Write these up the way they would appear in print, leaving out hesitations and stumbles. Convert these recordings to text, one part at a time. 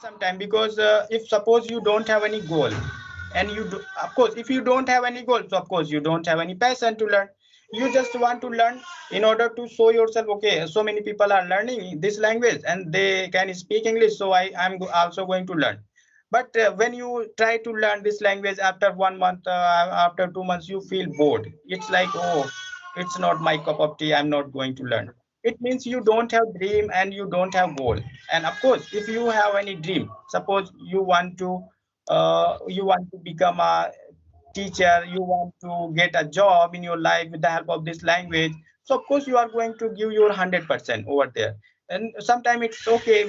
sometime, because if suppose you don't have any goal, and you do, of course, if you don't have any goal, so of course you don't have any passion to learn. You just want to learn in order to show yourself, okay, so many people are learning this language and they can speak English, so I'm also going to learn. But when you try to learn this language, after 1 month, after 2 months, you feel bored. It's like, oh, it's not my cup of tea, I'm not going to learn. It means you don't have dream and you don't have goal. And of course, if you have any dream, suppose you want to become a teacher, you want to get a job in your life with the help of this language, so of course you are going to give your 100% over there. And sometimes it's okay,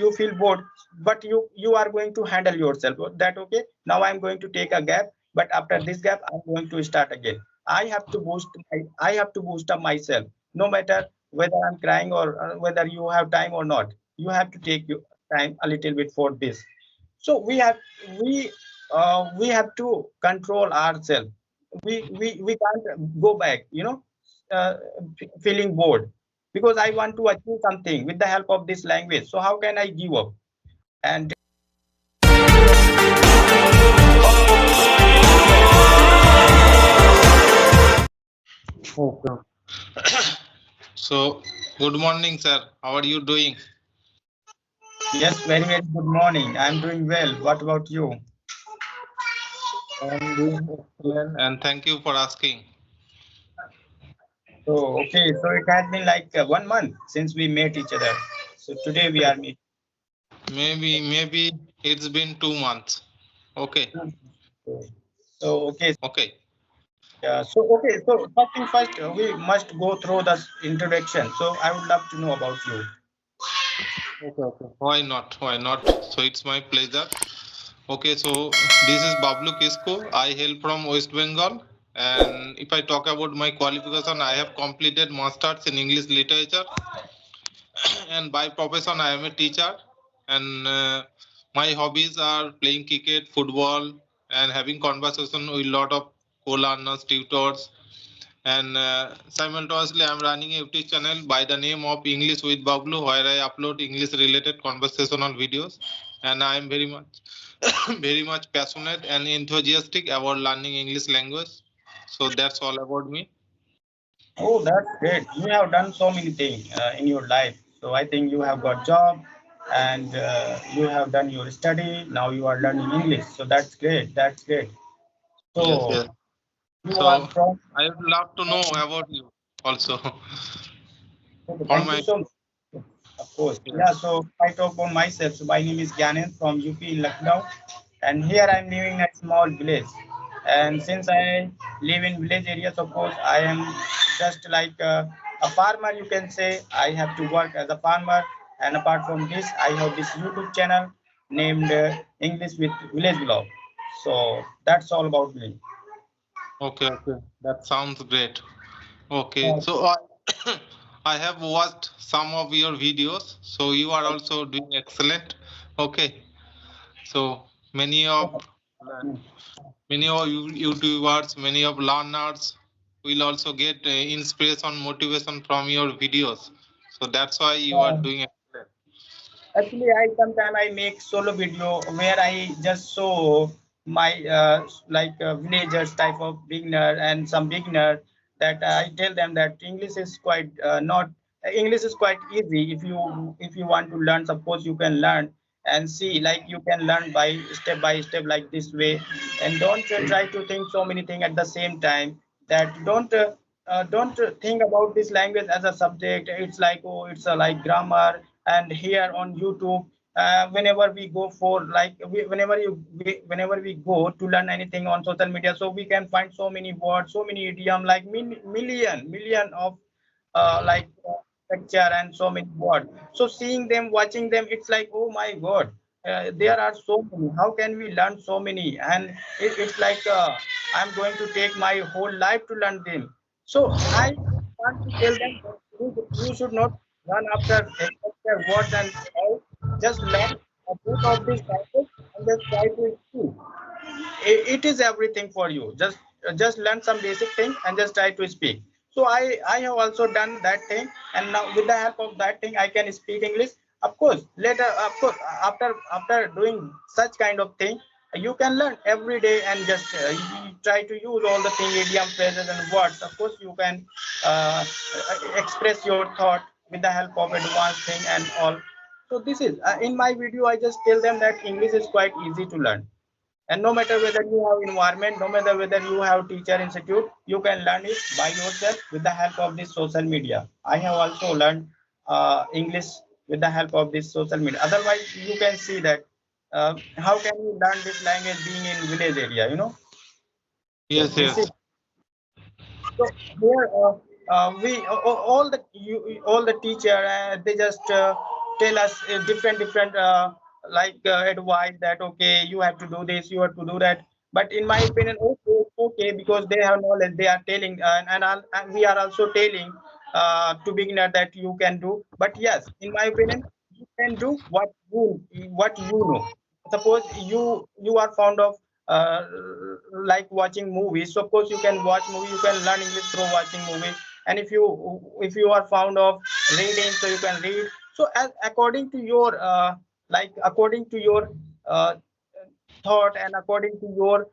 you feel bored, but you are going to handle yourself that, okay, now I'm going to take a gap, but after this gap I'm going to start again. I have to boost up myself, no matter whether I'm crying or whether you have time or not. You have to take your time a little bit for this. So we we have to control ourselves. We can't go back, uh, feeling bored, because I want to achieve something with the help of this language, so how can I give up? And Okay. So, good morning, sir. How are you doing? yes, very very good morning, I'm doing well. What about you? I'm doing excellent, and thank you for asking. So okay, so it has been like 1 month since we met each other, so today we are meeting. Maybe it's been 2 months. Okay, So okay. okay. Yeah, so okay, so first thing first, we must go through the introduction. So I would love to know about you. Okay, okay. Why not? Why not? So it's my pleasure. Okay, so this is Bablu Kisko. I hail from West Bengal. And if I talk about my qualification, I have completed Masters in English Literature. And by profession, I am a teacher. And my hobbies are playing cricket, football, and having conversation with a lot of co-learners, tutors. And simultaneously, I'm running a YouTube channel by the name of English with Bablu, where I upload English-related conversational videos. And I am very much, very much passionate and enthusiastic about learning English language. So that's all about me. Oh, that's great. You have done so many things in your life. So I think you have got job, and you have done your study. Now you are learning English. So that's great. That's great. Yes, So yes. you are So from. I would love to know about you also. Okay, For thank you my so much. Of course. Yeah, so I talk about myself. So my name is Gyanen from UP Lucknow, and here I'm living in a small village. And since I live in village areas, of course, I am just like a farmer. You can say I have to work as a farmer, and apart from this, I have this YouTube channel named English with Village Blog. So that's all about me. okay, okay. That sounds great. Okay, so I have watched some of your videos, so you are also doing excellent. Okay, so many of YouTubers, many of learners will also get inspiration, motivation from your videos. So that's why you are Uh, doing excellent. Actually, I sometimes I make solo video where I just show my villagers type of beginner and some beginner, that I tell them that English is quite not English is quite easy. If you want to learn, suppose you can learn and see, like you can learn by step like this way, and don't try to think so many things at the same time. That don't think about this language as a subject. It's like, oh, it's a like grammar. And here on YouTube, whenever we go for like whenever we go to learn anything on social media, so we can find so many words, so many idiom, like million of picture and so many words. So seeing them, watching them, it's like, oh my god, there are so many, how can we learn so many? And it's like I'm going to take my whole life to learn them. So I want to tell them that you should not run after words and all. Just learn a bit of this language and just try to speak. It is everything for you. Just learn some basic thing and just try to speak. So I have also done that thing, and now with the help of that thing I can speak English. Of course, later, of course, after doing such kind of thing, you can learn every day and just you try to use all the thing, idiom, phrases, and words. Of course, you can express your thought with the help of advanced thing and all. So this is in my video. I just tell them that English is quite easy to learn, and no matter whether you have environment, no matter whether you have teacher institute, you can learn it by yourself with the help of this social media. I have also learned English with the help of this social media. Otherwise, you can see that how can you learn this language being in village area, you know? So Yes, this is yes. so here, we all the teacher they just tell us different like advice that okay, you have to do this, you have to do that. But in my opinion, okay, it's okay, because they have knowledge. They are telling, and we are also telling to beginner that you can do. But yes, in my opinion, you can do what you know. Suppose you are fond of uh, like watching movies, so of course you can watch movie, you can learn English through watching movie. And if you are fond of reading, so you can read. So as according to your according to your uh, thought, and according to your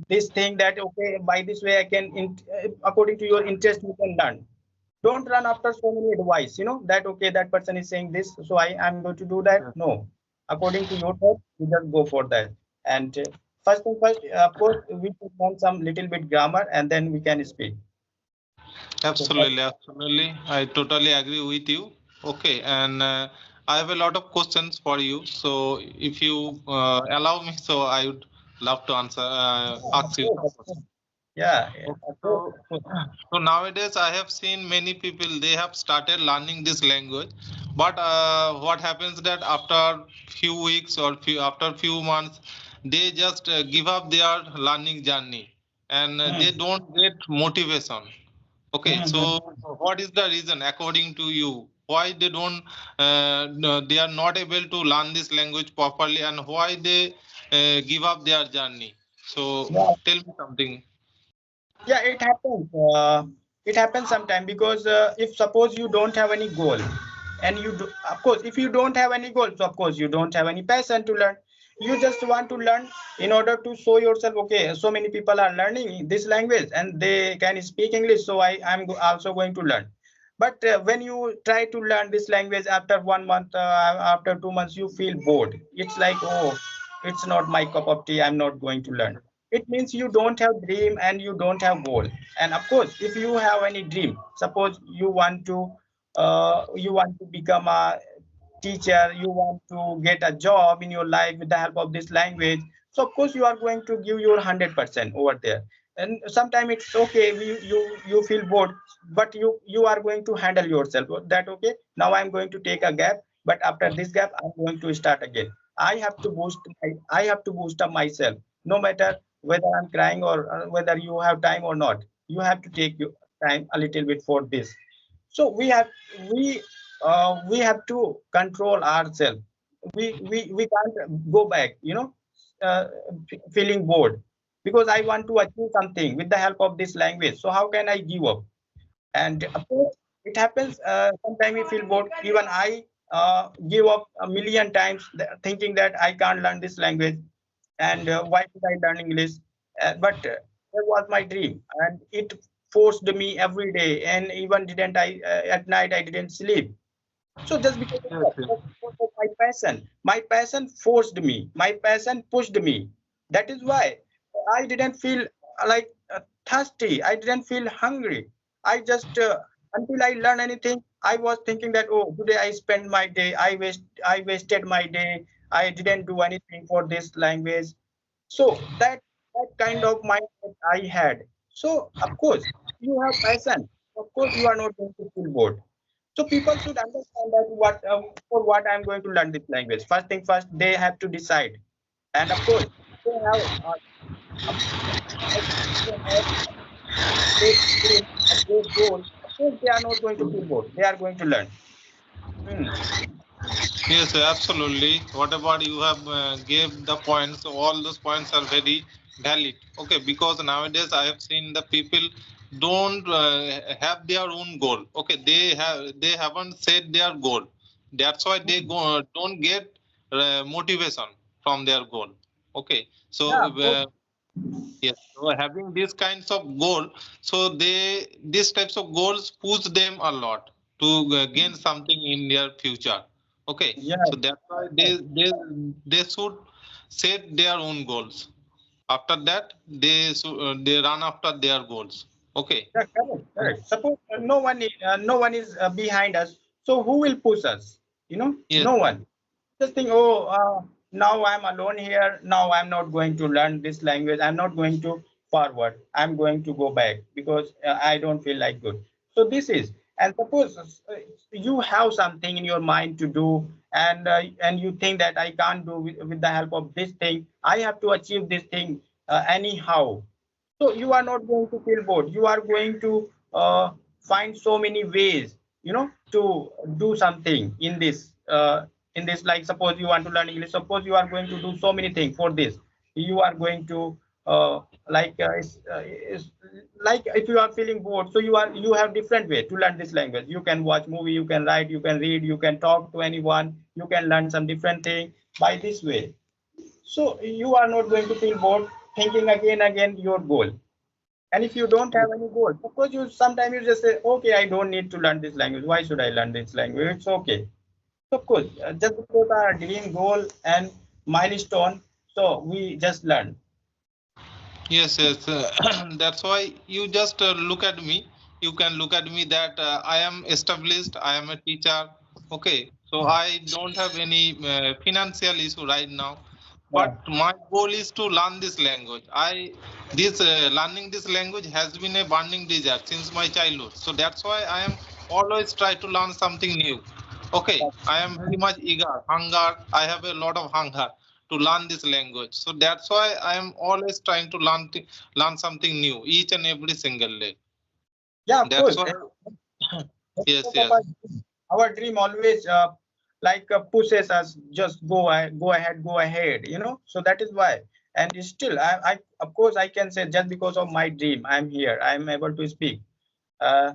this thing that okay, by this way I can according to your interest you can learn. Don't run after so many advice, that okay, that person is saying this, so I'm going to do that. No, according to your thought, you just go for that. And first thing first, of course, we should learn some little bit grammar, and then we can speak. So first, Absolutely, absolutely. I totally agree with you. Okay, and I have a lot of questions for you. So, if you allow me, so I would love to answer, yeah, ask you some of course. questions. Yeah, yeah, Okay, of course, so of course. so nowadays I have seen many people they have started learning this language, but what happens that after few weeks or after few months, they just give up their learning journey, and they Hmm. don't get motivation. Okay, Hmm, hmm. so what is the reason according to you? Why they don't, no, they are not able to learn this language properly, and why they give up their journey? So Yeah, tell me something. yeah, it happens. It happens sometime, because if suppose you don't have any goal, and of course, if you don't have any goals, of course you don't have any passion to learn. You just want to learn in order to show yourself. Okay, so many people are learning this language and they can speak English, so also going to learn. But when you try to learn this language after 1 month, after 2 months, you feel bored. It's like, oh, it's not my cup of tea, I'm not going to learn. It means you don't have dream and you don't have goal. And of course, if you have any dream, suppose you want to become a teacher, you want to get a job in your life with the help of this language, so of course you are going to give your 100% over there. And sometimes it's okay, you feel bored, but you are going to handle yourself that okay, now I'm going to take a gap, but after this gap I'm going to start again. I have to boost up myself, no matter whether I'm crying or whether you have time or not. You have to take your time a little bit for this. So we we have to control ourselves. We can't go back, uh, feeling bored, because I want to achieve something with the help of this language, so how can I give up? And of course it happens, sometimes we feel bored. Even I give up a million times, thinking that I can't learn this language, and why did I learn English? But that was my dream, and it forced me every day. And even didn't I at night I didn't sleep. So just because of Yes, that, yes. just because of my passion forced me, my passion pushed me. That is why I didn't feel like thirsty. I didn't feel hungry. I just until I learn anything, I was thinking that oh, today I spent my day. I wasted my day. I didn't do anything for this language. So that kind of mindset I had. So of course, you have passion. Of course, you are not going to feel bored. So people should understand that for what I'm going to learn this language. First thing first, they have to decide. And of course, they have a, they have a great dream, a great goal. Of course, they are not going to feel bored. They are going to learn. Hmm. Yes, absolutely. Whatever you have gave the points, all those points are very valid. Okay, because nowadays I have seen the people don't have their own goal. Okay, they haven't set their goal. That's why they don't get motivation from their goal. Okay, so Yeah, of course. yes, so having these kinds of goal, so these types of goals push them a lot to gain something in their future. Okay, Yeah, so that's why they should set their own goals. After that, they run after their goals. Okay. yeah, correct, correct. Suppose no one is behind us, so who will push us? Yes. No one. Just think, oh, now I'm alone here. Now I'm not going to learn this language. I'm not going to forward. I'm going to go back because I don't feel like good. So this is, and suppose you have something in your mind to do, and you think that I can't do with the help of this thing. I have to achieve this thing anyhow. So you are not going to feel bored. You are going to find so many ways, to do something in this. Like suppose you want to learn English. Suppose you are going to do so many things for this. You are going to it's like if you are feeling bored, so you have different way to learn this language. You can watch movie, you can write, you can read, you can talk to anyone, you can learn some different thing by this way. So you are not going to feel bored thinking again your goal. And if you don't have any goal, of course you sometimes you just say, okay, I don't need to learn this language. Why should I learn this language? It's okay. So of course, just because our dream goal and milestone, so we just learn. Yes, yes. That's why you just look at me. You can look at me that I am established. I am a teacher. Okay, so I don't have any financial issue right now. Yeah, But my goal is to learn this language. This learning this language has been a burning desire since my childhood. So that's why I am always try to learn something new. Okay, I am very much eager, hunger. I have a lot of hunger to learn this language. So that's why I am always trying to learn something new each and every single day. yeah, of That's course. why. Yes, Because of yes, our dream always pushes us just go ahead, go ahead. So that is why. And still, I of course I can say just because of my dream, I'm here. I'm able to speak. uh,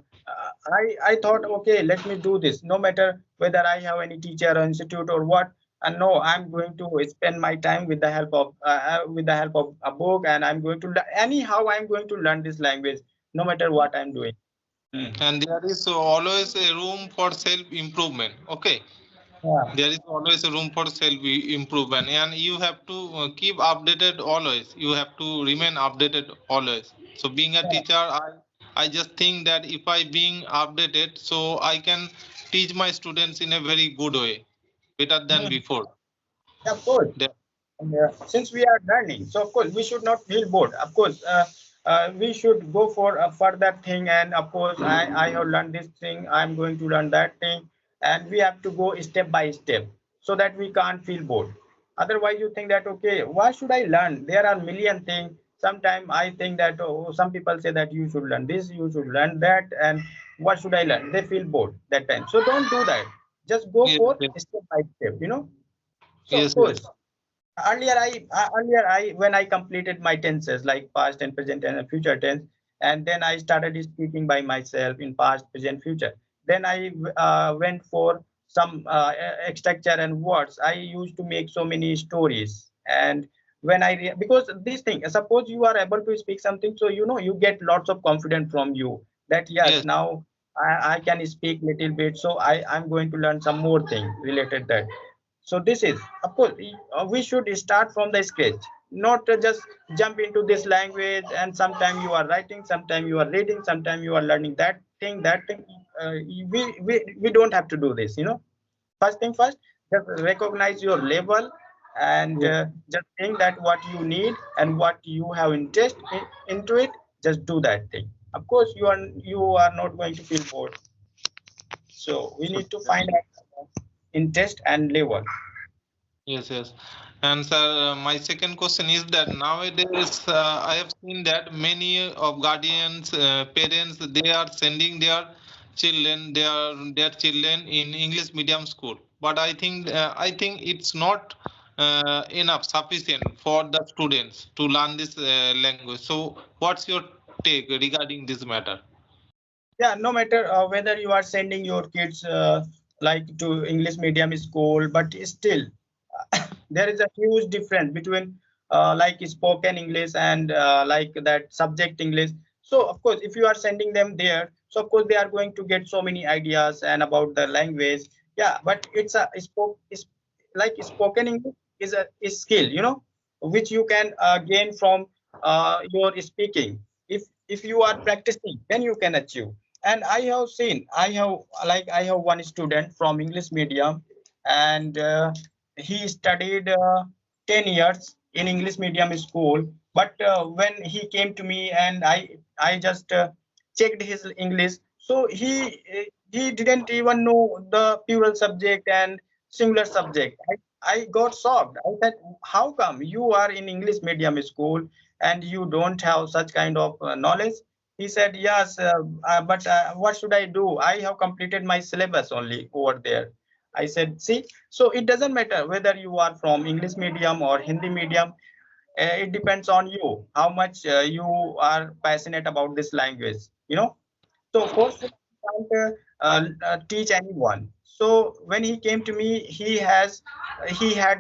I thought, okay, let me do this, no matter whether I have any teacher or institute or what. And no, I'm going to spend my time with the help of a book, and I'm going to anyhow I'm going to learn this language, no matter what I'm doing. Hmm. and there is always a room for self improvement. Okay, Yeah, there is always a room for self improvement, and you have to keep updated always. You have to remain updated always. So being a yeah, teacher, I just think that if I being updated, so I can teach my students in a very good way, better than hmm, before. yeah, of course. And, since we are learning, so of course we should not feel bored. Of course, we should go for a further thing. And of course, I have learned this thing. I'm going to learn that thing, and we have to go step by step so that we can't feel bored. Otherwise, you think that, okay, why should I learn? There are million things. Sometimes I think that, oh, some people say that you should learn this, you should learn that, and what should I learn? They feel bored that time. So don't do that. Just go Yes, for yes, step by step. So of yes, yes. course. Earlier I when I completed my tenses like past and present and future tense, and then I started speaking by myself in past, present, future. Then I went for some structure and words. I used to make so many stories. And when because this thing, suppose you are able to speak something, so you get lots of confidence from you that yes, Yes, now I can speak little bit, so I'm going to learn some more thing related that. So this is, of course, we should start from the scratch, not just jump into this language. And sometime you are writing, sometime you are reading, sometime you are learning that thing. We don't have to do this. First thing first, just recognize your level, and yes, just think that what you need and what you have interest into it, just do that thing. Of course, you are not going to feel bored. So we so, need to find out interest and level. yes, yes. And sir, my second question is that nowadays I have seen that many of guardians, parents, they are sending their children in English medium school. But I think it's not enough sufficient for the students to learn this language. So, what's your take regarding this matter? Yeah, no matter whether you are sending your kids like to English medium school, but still there is a huge difference between like spoken English and like that subject English. So of course, if you are sending them there, so of course they are going to get so many ideas and about the language. Yeah, but it's a is like spoken English is a is skill, which you can gain from your speaking. If you are practicing, then you can achieve. And I have one student from English medium, and he studied 10 years in English medium school. But when he came to me and I just checked his English, so he didn't even know the plural subject and singular subject. I got shocked. I said, how come you are in English medium school and you don't have such kind of knowledge? He said, yes, but what should I do? I have completed my syllabus only over there. I said, see, so it doesn't matter whether you are from English medium or Hindi medium. It depends on you, how much you are passionate about this language. So forcefully can't teach anyone. So when he came to me, he had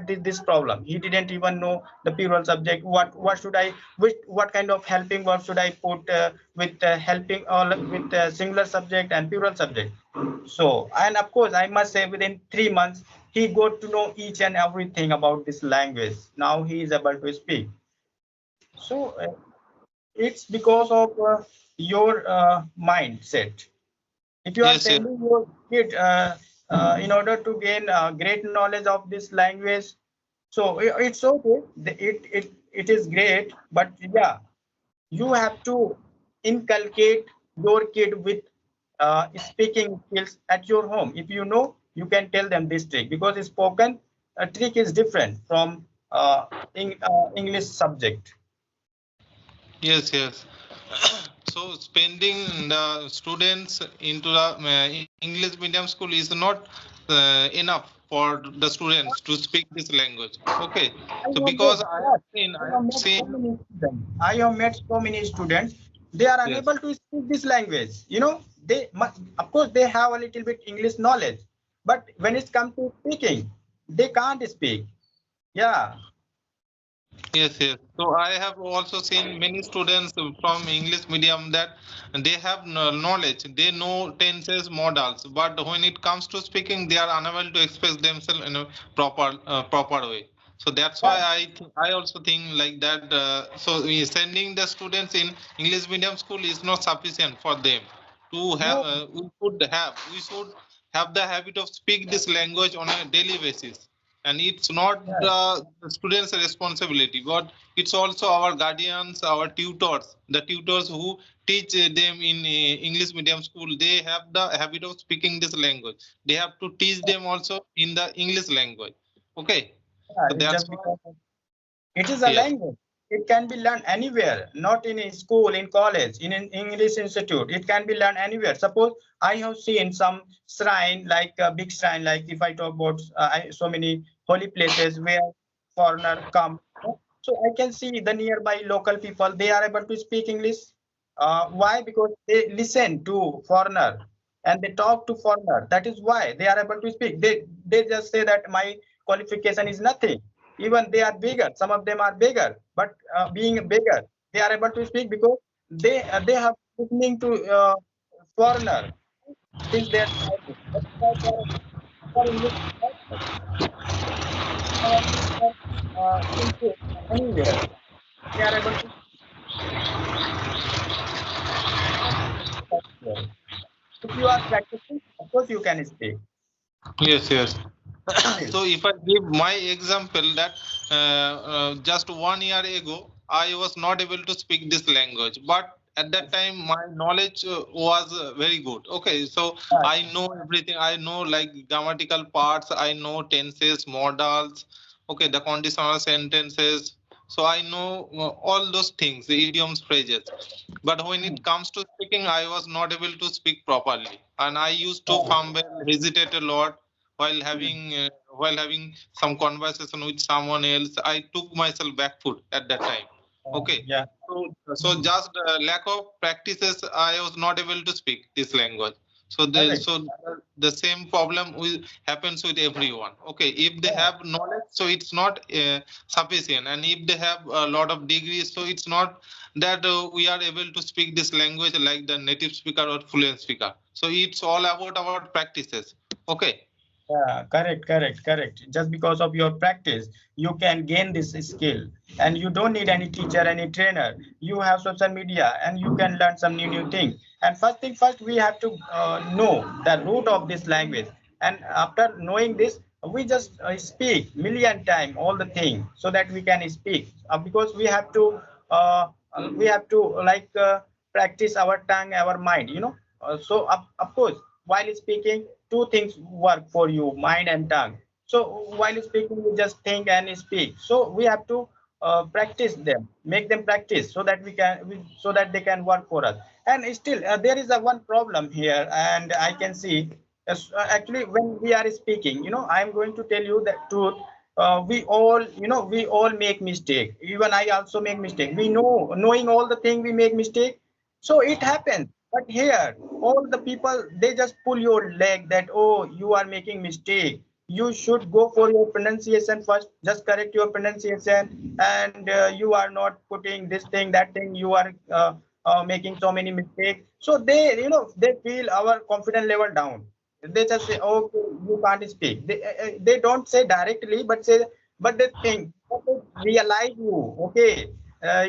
this problem. He didn't even know the plural subject. What should I what kind of helping verb should I put with helping or with singular subject and plural subject? So, and of course, I must say within 3 months, he got to know each and everything about this language. Now he is able to speak. So it's because of your mindset. If you are Yes, yes, sending your kid in order to gain great knowledge of this language, so it's okay. It is great, but yeah, you have to inculcate your kid with speaking skills at your home. If you know, you can tell them this trick, because spoken trick is different from English subject. yes, yes. So spending the students into the English medium school is not enough for the students to speak this language. Okay, I so have because met that. I have met so seen, many students. I have met so many students. They are yes, unable to speak this language. Of course, they have a little bit English knowledge, but when it comes to speaking, they can't speak. Yeah, yes, yes. So I have also seen many students from English medium that they have knowledge, they know tenses, modals, but when it comes to speaking, they are unable to express themselves in a proper way. So that's why yeah, I also think like that. So sending the students in English medium school is not sufficient for them to have. no, We should have the habit of speak this language on a daily basis, and it's not yeah, the students' responsibility, but it's also our guardians, our the tutors who teach them in English medium school. They have the habit of speaking this language. They have to teach them also in the English language. Okay, yeah. so It's that's just why. because it is a Yes, language. It can be learned anywhere, not in a school, in college, in an English institute. It can be learned anywhere. Suppose I have seen some shrine, like a big shrine, like if I talk about so many holy places where foreigner come. So I can see the nearby local people, they are able to speak English. Why? Because they listen to foreigner and they talk to foreigner. That is why they are able to speak. They just say that my qualification is nothing. Even they are bigger, some of them are bigger, but being bigger, they are able to speak because they have listening to foreigner since their childhood. That is why they are English foreigners. Into anywhere, they are able to speak. If you are practicing, of course you can speak. yes, yes. Still, So if I give my example that just 1 year ago I was not able to speak this language, but at that time my knowledge was very good. Okay, so yeah, I know everything. I know like grammatical parts. I know tenses, modals. Okay, the conditional sentences. So I know all those things, the idioms, phrases. But when it comes to speaking, I was not able to speak properly, and I used to fumble, hesitate a lot while having some conversation with someone else. I took myself back foot at that time. Okay, yeah, so just lack of practices, I was not able to speak this language. So Correct. the same problem will happens with everyone. Okay, if they have knowledge, so it's not sufficient, and if they have a lot of degrees, so it's not that we are able to speak this language like the native speaker or fluent speaker. So it's all about our practices. Okay. Yeah, correct, correct, correct. Just because of your practice, you can gain this skill, and you don't need any teacher, any trainer. You have social media, and you can learn some new thing. And first thing first, we have to know the root of this language. And after knowing this, we just speak million time all the thing so that we can speak. Because we have to like practice our tongue, our mind. So of course, while speaking, two things work for you, mind and tongue. So while speaking, you just think and speak. So we have to practice them, make them practice so that so that they can work for us. And still there is a one problem here, and I can see actually when we are speaking, I'm going to tell you the truth. We all make mistake. Even I also make mistake. We know, knowing all the thing, we make mistake. So it happens. But here, all the people, they just pull your leg that, oh, you are making mistake. You should go for your pronunciation first. Just correct your pronunciation, and you are not putting this thing, that thing. You are making so many mistakes. So they feel our confidence level down. They just say, okay, you can't speak. They don't say directly, but they think, but they realize you, okay,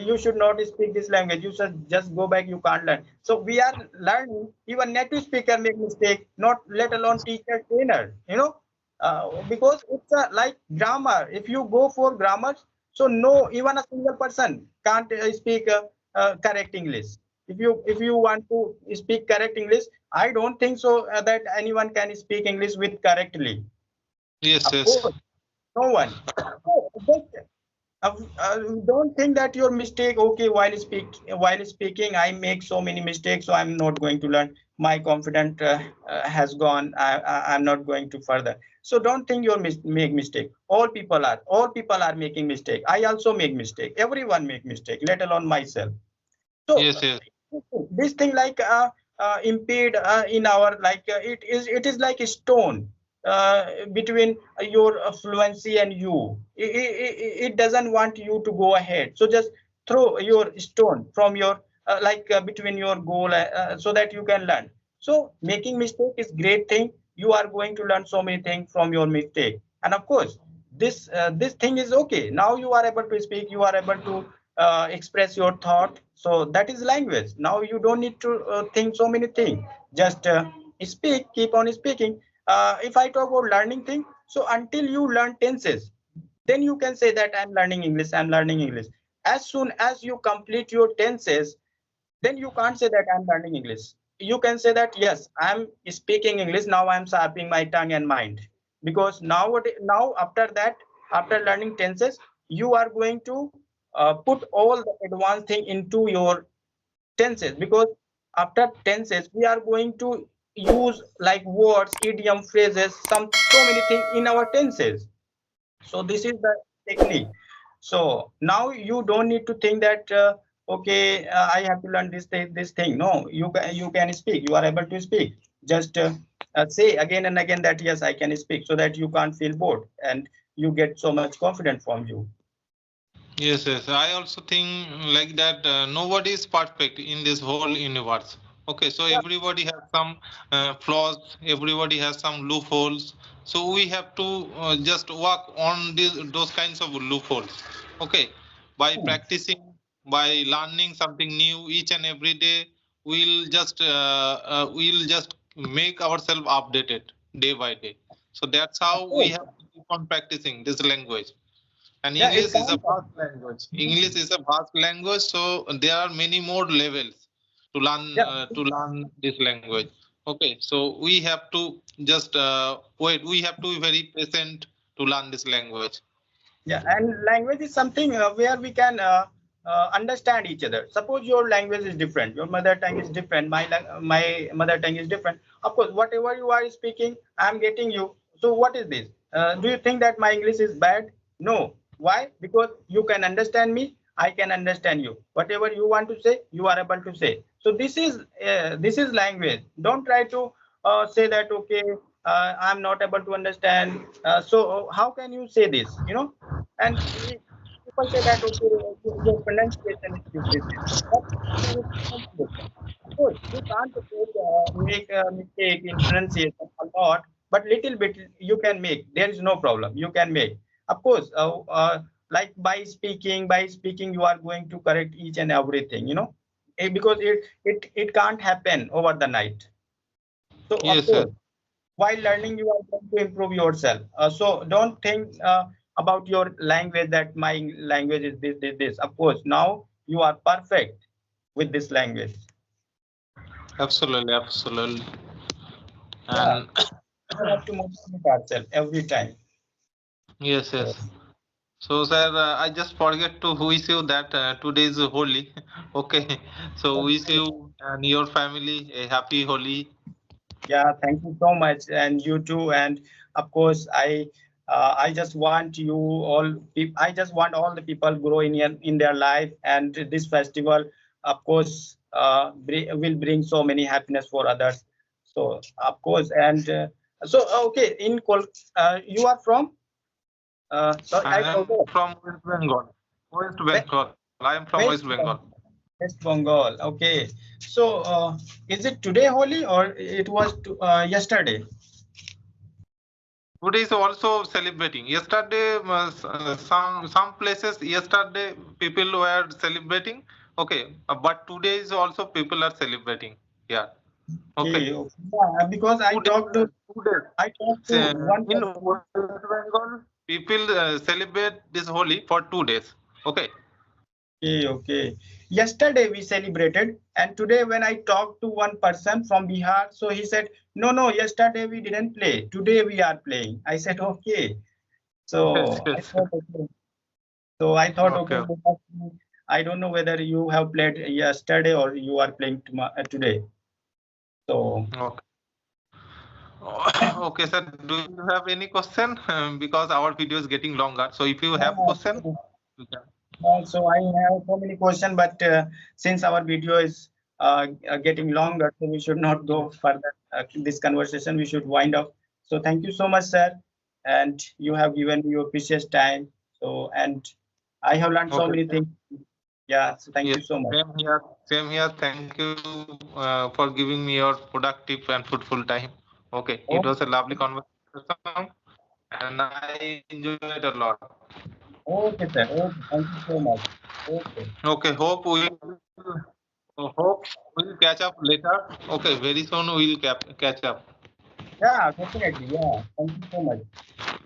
you should not speak this language. You should just go back. You can't learn. So we are learning. Even native speaker make mistake. Not let alone teacher trainer. Because it's like grammar. If you go for grammar, so no, even a single person can't speak correct English. If you want to speak correct English, I don't think so that anyone can speak English with correctly. Yes, Of yes. course, no one. So, don't think that your mistake. Okay, while speaking, I make so many mistakes, so I'm not going to learn. My confidence has gone. I'm not going to further. So don't think you make mistake. All people are making mistake. I also make mistake. Everyone make mistake, let alone myself. So Yes, yes. this thing like impede in our like it is like a stone between your fluency and you. It doesn't want you to go ahead. So just throw your stone from your between your goal so that you can learn. So making mistake is great thing. You are going to learn so many things from your mistake. And of course, this thing is okay. Now you are able to speak. You are able to express your thought. So that is language. Now you don't need to think so many things. Just speak, keep on speaking. If I talk about learning thing, so until you learn tenses, then you can say that I'm learning English. As soon as you complete your tenses, then you can't say that I'm learning English. You can say that yes, I'm speaking English. Now I'm sharpening my tongue and mind. Because now after that, after learning tenses, you are going to put all the advanced thing into your tenses. Because after tenses, we are going to use like words, idiom, phrases, so many things in our tenses. So this is the technique. So now you don't need to think that okay, I have to learn this thing. No, you can speak. You are able to speak. Just say again and again that yes, I can speak, so that you can't feel bored and you get so much confidence from you. Yes, yes. I also think like that nobody is perfect in this whole universe. Okay, so Yeah. everybody has some flaws, everybody has some loopholes. So we have to just work on those kinds of loopholes. Okay, by Hmm. practicing, by learning something new each and every day, we'll just make ourselves updated day by day. So that's Of how we course. have to keep on practicing this language. And Yeah, it English is a sounds. vast language. English is a vast language, so there are many more levels Yeah. to learn this language. Okay, so we have to just wait. We have to be very patient to learn this language. Yeah, and language is something where we can understand each other. Suppose your language is different, your mother tongue is different, my mother tongue is different. Of course, whatever you are speaking, I'm getting you. So what is this? Do you think that my English is bad? No. Why? Because you can understand me, I can understand you. Whatever you want to say, you are able to say. So this is language. Don't try to say that okay, I'm not able to understand. So how can you say this? And people say that okay, your pronunciation is this. What is pronunciation? Of course, you can't make a mistake in pronunciation a lot, but little bit you can make. There is no problem. You can make. Of course, like by speaking, you are going to correct each and everything. Because it can't happen over the night. So of Yes, sir. course, while learning, you are going to improve yourself. So don't think about your language that my language is this. Of course, now you are perfect with this language. Absolutely, absolutely. Yeah, And we have to motivate ourselves every time. yes, So, yes. So, sir, I just forget to wish you that today is Holi. Okay. So, wish you and your family a happy Holi. yeah, thank you so much, and you too. And of course, I just want you all. I just want all the people grow in their life, and this festival, of course, will bring so many happiness for others. So of course, and so okay, you are from? Sorry, I I am forgot. from West Bengal. West West, Bengal. I am from West West Bengal. Bengal. West Bengal. Okay. So, is it today Holi or it was yesterday? Today is also celebrating. Yesterday, some places yesterday people were celebrating. Okay, but today is also people are celebrating. Yeah. Okay. Okay. Okay. Yeah, because I Today, talked to today. I talked to one In person. West Bengal, people celebrate this Holi for 2 days. Okay. Okay. Okay. Yesterday we celebrated, and today when I talked to one person from Bihar, so he said, "No, no. Yesterday we didn't play. Today we are playing." I said, "Okay." So Yes, I yes. thought, okay. So I thought, okay, Okay. because I don't know whether you have played yesterday or you are playing today. So. Okay. Okay, sir. Do you have any question? Because our video is getting longer. So if you have Yeah, question, you can. so I have so many questions, but since our video is getting longer, so we should not go further. This conversation we should wind up. So thank you so much, sir, and you have given me your precious time. So and I have learned so Okay. many things. Yeah, so thank Yes. you so much. Same here. Same here. Thank you for giving me your productive and fruitful time. Okay. It Oh, was a lovely conversation, and I enjoyed a lot. okay, sir. Okay, thank you so much. Okay. Okay. Hope we'll catch up later. Okay. Very soon we'll catch up. Yeah, definitely. Yeah, thank you so much.